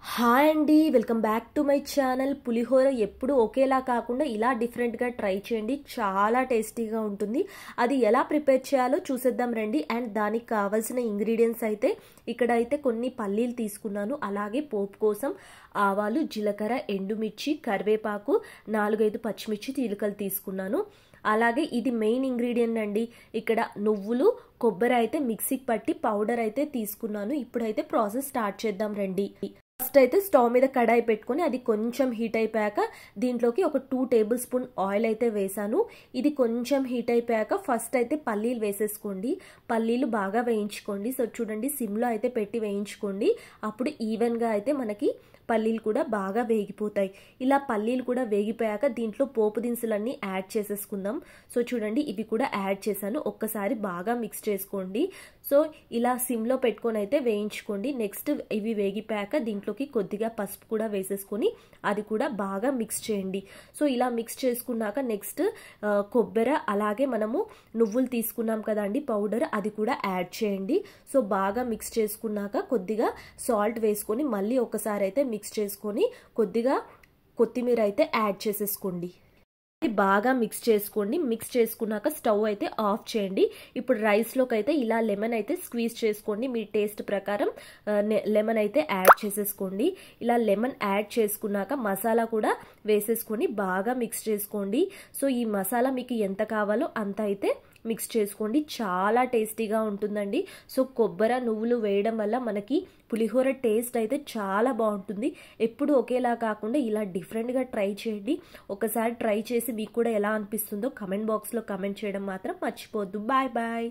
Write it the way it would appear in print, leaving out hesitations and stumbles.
Hi అండి, welcome back to my channel. Pulihora ఎప్పుడు ఒకేలా కాకుండా ఇలా డిఫరెంట్గా ట్రై చేయండి. చాలా టేస్టీగా ఉంటుంది. అది ఎలా ప్రిపేర్ చేయాలో చూసేద్దాం రండి. అండ్ దానికి కావాల్సిన ఇంగ్రీడియంట్స్ అయితే ఇక్కడ అయితే కొన్ని పల్లీలు తీసుకున్నాను. అలాగే పోపు కోసం ఆవాలు, జీలకర్ర, ఎండుమిర్చి, కరివేపాకు, 4-5 పచ్చిమిర్చి చీలికలు తీసుకున్నాను. అలాగే ఇది మెయిన్ ఇంగ్రీడియంట్ అండి. ఇక్కడ నువ్వులు, కొబ్బరి అయితే మిక్సీకి పట్టి పౌడర్ అయితే తీసుకున్నాను. ఇప్పుడైతే ప్రాసెస్ స్టార్ట్ చేద్దాం రండి. ఫస్ట్ అయితే స్టవ్ మీద కడాయి పెట్టుకొని అది కొంచెం హీట్ అయిపోయాక దీంట్లోకి ఒక 2 టేబుల్ స్పూన్ ఆయిల్ అయితే వేసాను. ఇది కొంచెం హీట్ అయిపోయాక ఫస్ట్ అయితే పల్లీలు వేసేసుకోండి. పల్లీలు బాగా వేయించుకోండి. సో చూడండి, సిమ్లో అయితే పెట్టి వేయించుకోండి. అప్పుడు ఈవెన్గా అయితే మనకి పల్లీలు కూడా బాగా వేగిపోతాయి. ఇలా పల్లీలు కూడా వేగిపోయాక దీంట్లో పోపు దినుసులన్నీ యాడ్ చేసేసుకుందాం. సో చూడండి, ఇవి కూడా యాడ్ చేశాను. ఒక్కసారి బాగా మిక్స్ చేసుకోండి. సో ఇలా సిమ్లో పెట్టుకొని అయితే వేయించుకోండి. నెక్స్ట్ ఇవి వేగిపోయాక దీంట్లోకి కొద్దిగా పసుపు కూడా వేసేసుకొని అది కూడా బాగా మిక్స్ చేయండి. సో ఇలా మిక్స్ చేసుకున్నాక నెక్స్ట్ కొబ్బరి అలాగే మనము నువ్వులు తీసుకున్నాం కదండి పౌడర్, అది కూడా యాడ్ చేయండి. సో బాగా మిక్స్ చేసుకున్నాక కొద్దిగా సాల్ట్ వేసుకొని మళ్ళీ ఒకసారి అయితే మిక్స్ చేసుకొని కొద్దిగా కొత్తిమీర అయితే యాడ్ చేసేసుకోండి. బాగా మిక్స్ చేసుకోండి. మిక్స్ చేసుకున్నాక స్టవ్ అయితే ఆఫ్ చేయండి. ఇప్పుడు రైస్లోకి అయితే ఇలా లెమన్ అయితే స్క్వీజ్ చేసుకోండి. మీ టేస్ట్ ప్రకారం లెమన్ అయితే యాడ్ చేసేసుకోండి. ఇలా లెమన్ యాడ్ చేసుకున్నాక మసాలా కూడా వేసేసుకొని బాగా మిక్స్ చేసుకోండి. సో ఈ మసాలా మీకు ఎంత కావాలో అంత అయితే మిక్స్ చేసుకోండి. చాలా టేస్టీగా ఉంటుందండి. సో కొబ్బరి, నువ్వులు వేయడం వల్ల మనకి పులిహోర టేస్ట్ అయితే చాలా బాగుంటుంది. ఎప్పుడు ఒకేలా కాకుండా ఇలా డిఫరెంట్గా ట్రై చేయండి. ఒకసారి ట్రై చేసి మీకు కూడా ఎలా అనిపిస్తుందో కమెంట్ బాక్స్లో కమెంట్ చేయడం మాత్రం మర్చిపోవద్దు. Bye bye.